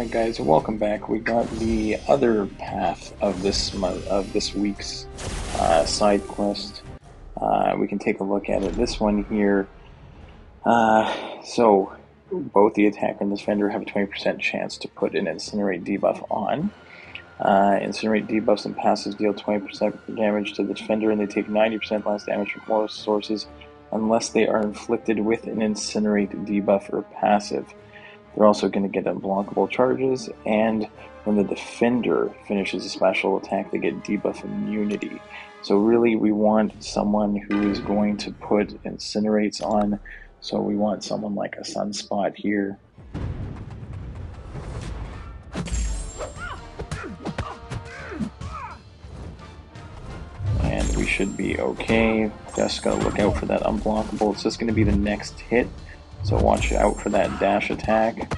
Alright guys, welcome back. We got the other path of this week's side quest. We can take a look at it. This one here, so both the attacker and the defender have a 20% chance to put an Incinerate debuff on. Incinerate debuffs and passives deal 20% damage to the defender, and they take 90% less damage from more sources unless they are inflicted with an Incinerate debuff or passive. They're also going to get unblockable charges, and when the defender finishes a special attack, they get debuff immunity. So really, we want someone who is going to put Incinerates on, so we want someone like a Sunspot here. And we should be okay. Just gotta look out for that unblockable. It's just going to be the next hit. So watch out for that dash attack.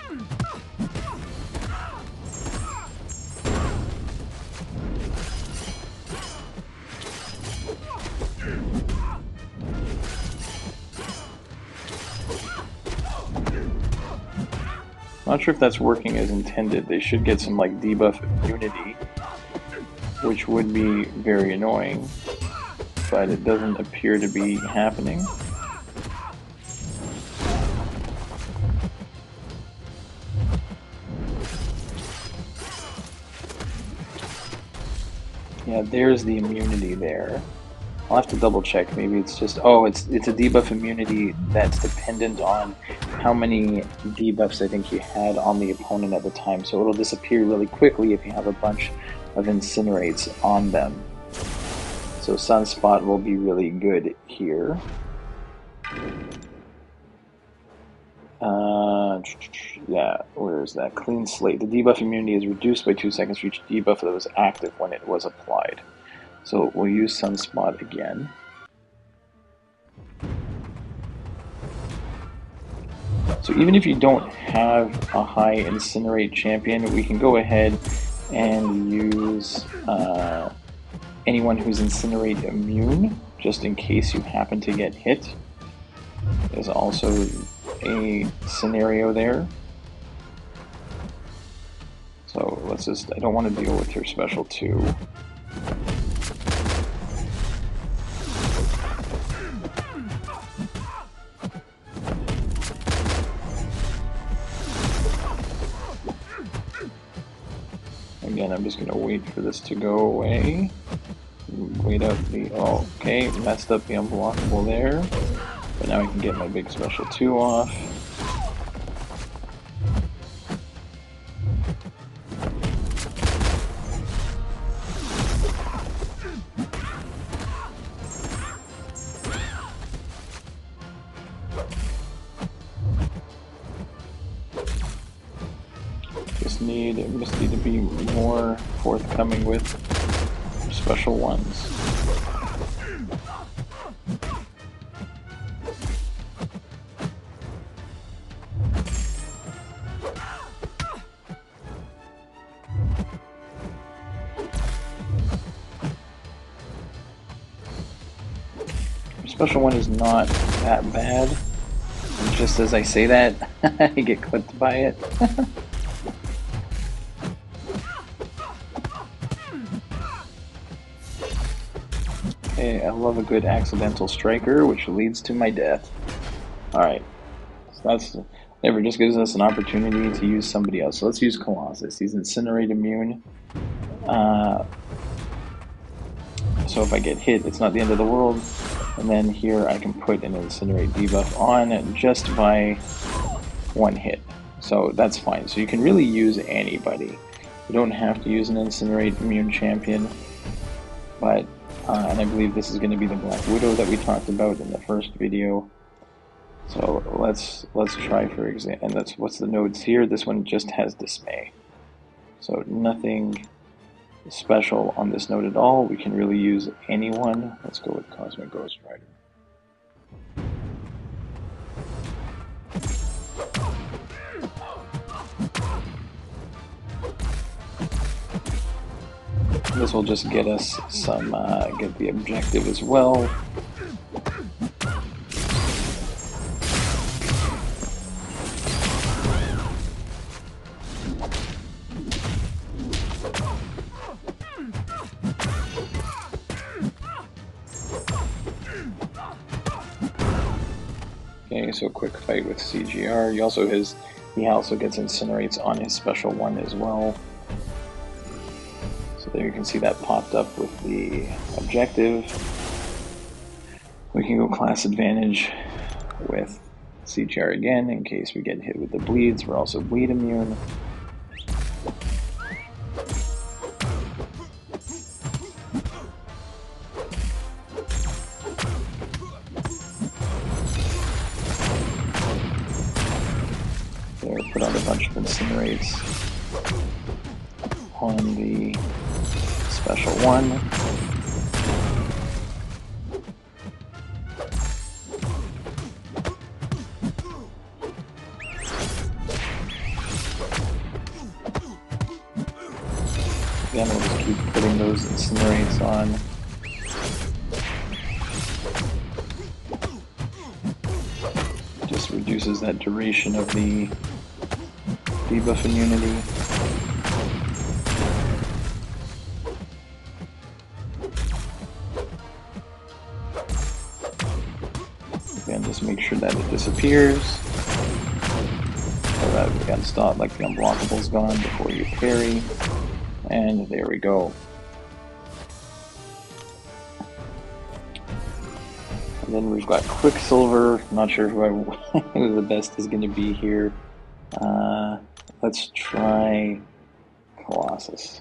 Not sure if that's working as intended. They should get some like debuff immunity, which would be very annoying, but it doesn't appear to be happening. Yeah, there's the immunity there. I'll have to double check. Maybe it's just, oh, it's a debuff immunity that's dependent on how many debuffs I think you had on the opponent at the time. So it'll disappear really quickly if you have a bunch of Incinerates on them. So Sunspot will be really good here. Yeah, where is that? Clean slate. The debuff immunity is reduced by 2 seconds for each debuff that was active when it was applied. So we'll use Sunspot again. So even if you don't have a high Incinerate champion, we can go ahead and use anyone who's Incinerate immune, just in case you happen to get hit. There's also a scenario there. So let's just, I don't want to deal with her special 2. Again, I'm just going to wait for this to go away. Wait out the, oh, okay, messed up the unblockable there. But now I can get my big special 2 off. Just need Misty to be more forthcoming with special ones. Special one is not that bad. And just as I say that, I get clipped by it. Okay, I love a good accidental striker, which leads to my death. Alright, so that's never just gives us an opportunity to use somebody else. So let's use Colossus. He's Incinerate immune. So if I get hit, it's not the end of the world. And then here I can put an Incinerate debuff on just by 1 hit. So that's fine. So you can really use anybody. You don't have to use an Incinerate immune champion. But, and I believe this is going to be the Black Widow that we talked about in the first video. So let's try for example, and that's what's the nodes here. This one just has Dismay. So nothing special on this node at all. We can really use anyone. Let's go with Cosmic Ghost Rider. This will just get us some, get the objective as well. Okay, so quick fight with CGR. He also gets incinerates on his special one as well. So there you can see that popped up with the objective. We can go class advantage with CGR again in case we get hit with the bleeds. We're also bleed immune. There, put on a bunch of incinerates on the special one. Again, we'll just keep putting those incinerates on. Just reduces that duration of the debuff immunity. Again, just make sure that it disappears. So that we got stopped, like the unblockable's gone before you parry. And there we go. And then we've got Quicksilver. Not sure who the best is going to be here. Let's try Colossus.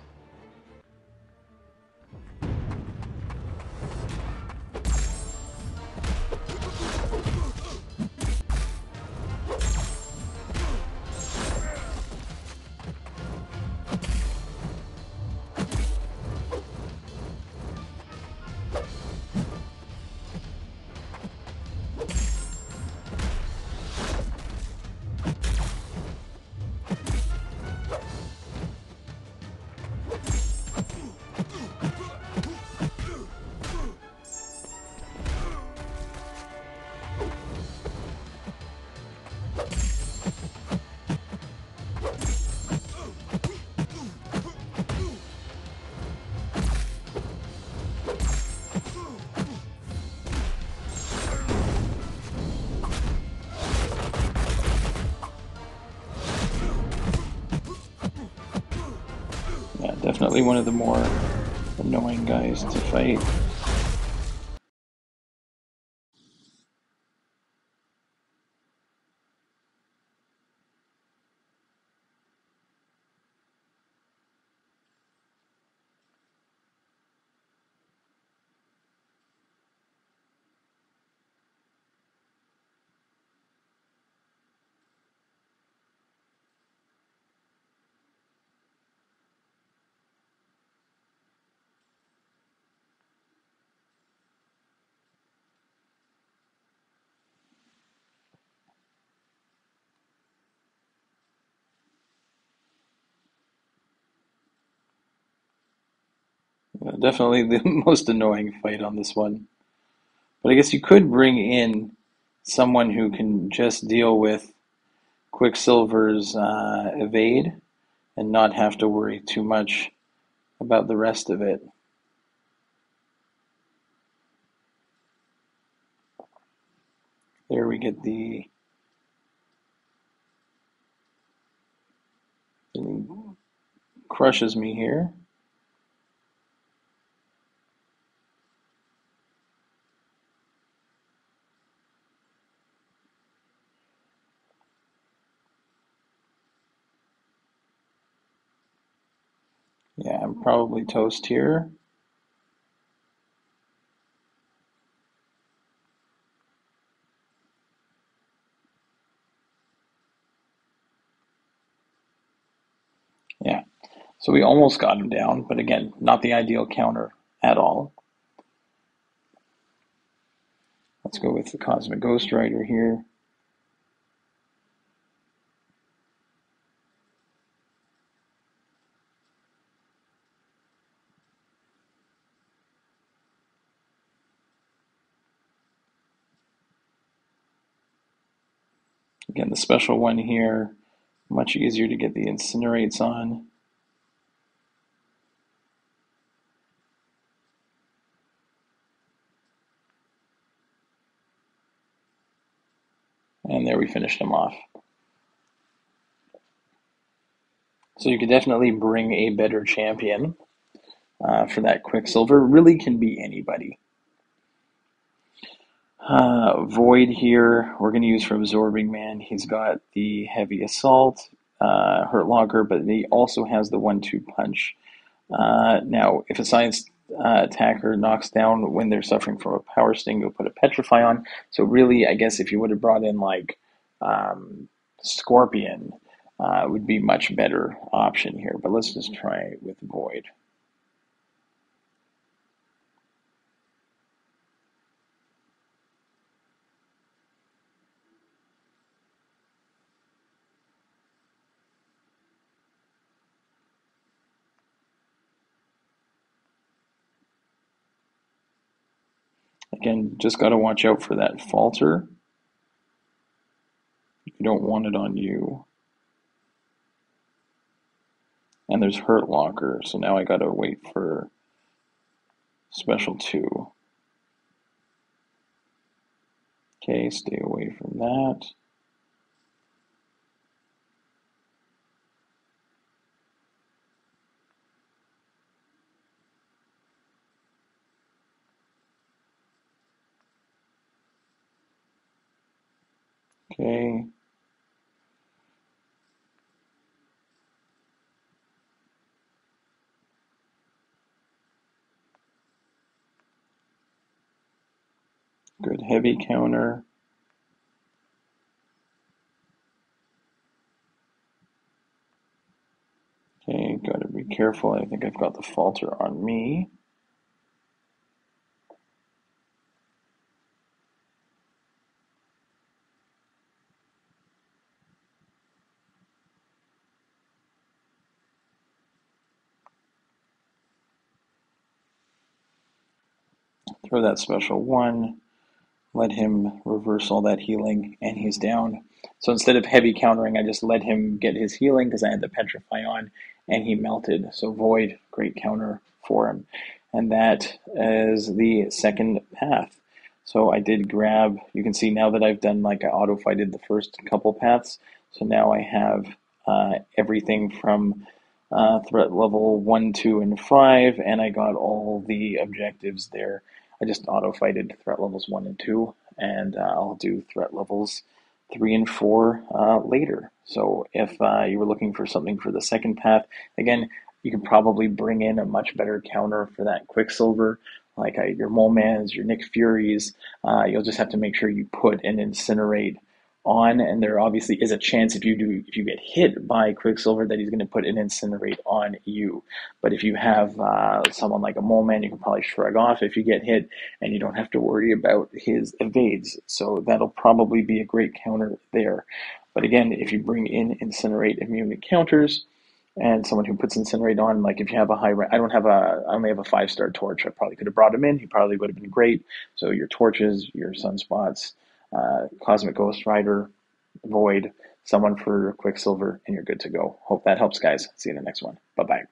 Yeah, definitely one of the more annoying guys to fight. Definitely the most annoying fight on this one. But I guess you could bring in someone who can just deal with Quicksilver's evade and not have to worry too much about the rest of it. There we get the crushes me here. Yeah, I'm probably toast here. Yeah, so we almost got him down, but again, not the ideal counter at all. Let's go with the Cosmic Ghost Rider here. Again, the special one here, much easier to get the incinerates on. And there we finished him off. So you could definitely bring a better champion for that Quicksilver. Really can be anybody. Void here, we're going to use for Absorbing Man. He's got the Heavy Assault, Hurt Locker, but he also has the 1-2 punch. Now, if a science attacker knocks down when they're suffering from a power sting, you'll put a Petrify on. So really, I guess if you would have brought in like Scorpion, would be much better option here. But let's just try with Void. Again, just got to watch out for that falter. You don't want it on you. And there's Hurt Locker, so now I got to wait for Special 2. Okay, stay away from that. Okay. Good heavy counter. Okay, gotta be careful. I think I've got the falter on me. Throw that special 1. Let him reverse all that healing, and he's down. So instead of heavy countering, I just let him get his healing because I had the Petrify on, and he melted. So Void, great counter for him. And that is the second path. So I did grab, you can see now that I've done like I auto-fighted the first couple paths. So now I have everything from threat level 1, 2, and 5, and I got all the objectives there. I just auto-fighted threat levels 1 and 2, and I'll do threat levels 3 and 4 later. So if you were looking for something for the second path, again, you can probably bring in a much better counter for that Quicksilver, like your Molmans, your Nick Furies. You'll just have to make sure you put an Incinerate on, and there obviously is a chance if you get hit by Quicksilver that he's going to put an Incinerate on you. But if you have someone like a Mole Man, you can probably shrug off if you get hit, and you don't have to worry about his evades. So that'll probably be a great counter there. But again, if you bring in Incinerate immune counters, and someone who puts Incinerate on, like if you have a high rank, I only have a 5-star torch. I probably could have brought him in. He probably would have been great. So your torches, your sunspots, Cosmic Ghost Rider, Void, someone for Quicksilver, and you're good to go. Hope that helps, guys. See you in the next one. Bye-bye.